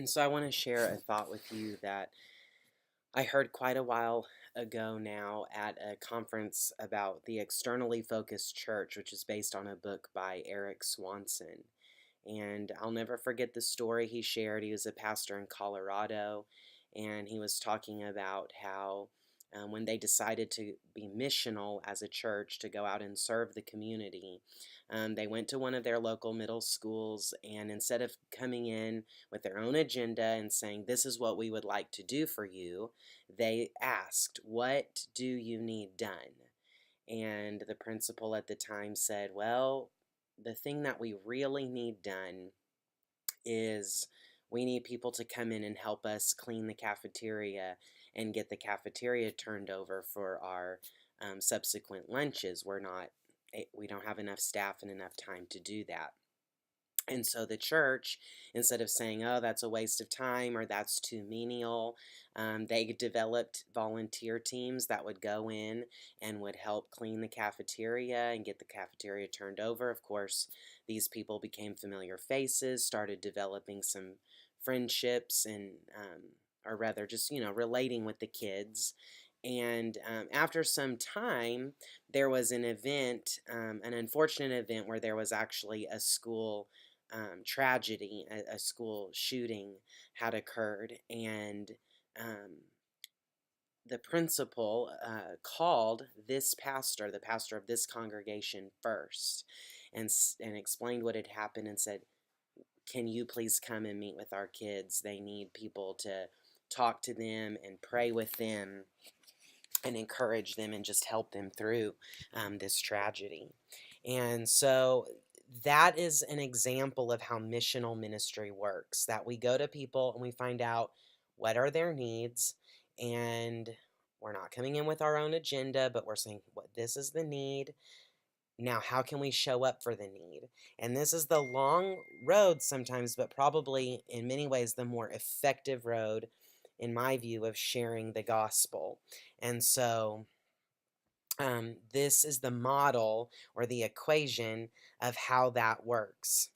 So I want to share a thought with you that I heard quite a while ago now at a conference about the externally focused church, which is based on a book by Eric Swanson. And I'll never forget the story he shared. He was a pastor in Colorado, and he was talking about how when they decided to be missional as a church to go out and serve the community, they went to one of their local middle schools, and instead of coming in with their own agenda and saying, "This is what we would like to do for you," they asked, "What do you need done?" And the principal at the time said, "Well, the thing that we really need done is we need people to come in and help us clean the cafeteria and get the cafeteria turned over for our subsequent lunches. We don't have enough staff and enough time to do that." And so the church, instead of saying, "Oh, that's a waste of time," or "That's too menial," they developed volunteer teams that would go in and would help clean the cafeteria and get the cafeteria turned over. Of course, these people became familiar faces, started developing some friendships, and or rather just, relating with the kids. And after some time, there was an event, an unfortunate event, where there was actually a school tragedy. A school shooting had occurred, and um, the principal called this pastor, the pastor of this congregation, first, and explained what had happened, and said, "Can you please come and meet with our kids? They need people to talk to them and pray with them and encourage them and just help them through this tragedy." And so that is an example of how missional ministry works, that we go to people and we find out what are their needs, and we're not coming in with our own agenda, but we're saying, "What, this is the need. Now, how can we show up for the need?" And this is the long road sometimes, but probably in many ways the more effective road, in my view, of sharing the gospel. And so this is the model or the equation of how that works.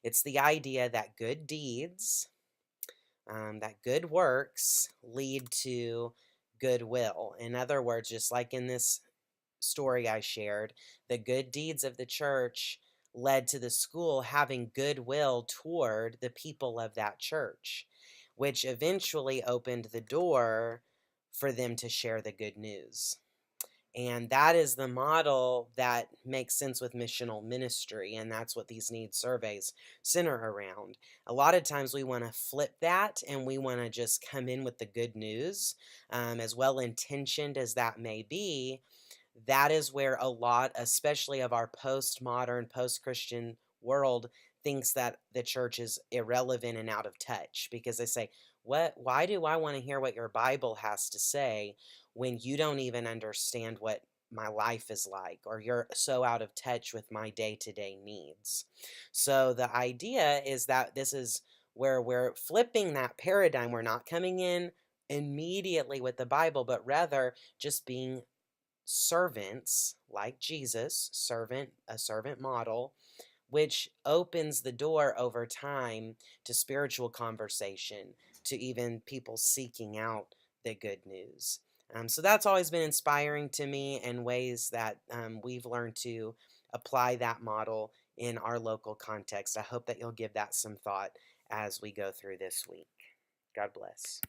It's the idea that good deeds, that good works lead to goodwill. In other words, just like in this story I shared, the good deeds of the church led to the school having goodwill toward the people of that church, which eventually opened the door for them to share the good news. And that is the model that makes sense with missional ministry. And that's what these needs surveys center around. A lot of times we want to flip that and we want to just come in with the good news, as well intentioned as that may be. That is where a lot, especially of our postmodern, post Christian world, thinks that the church is irrelevant and out of touch, because they say, why do I want to hear what your Bible has to say when you don't even understand what my life is like, or you're so out of touch with my day to day needs? So the idea is that this is where we're flipping that paradigm. We're not coming in immediately with the Bible, but rather just being servants like Jesus, a servant model, which opens the door over time to spiritual conversation, to even people seeking out the good news. So that's always been inspiring to me, and ways that we've learned to apply that model in our local context. I hope that you'll give that some thought as we go through this week. God bless.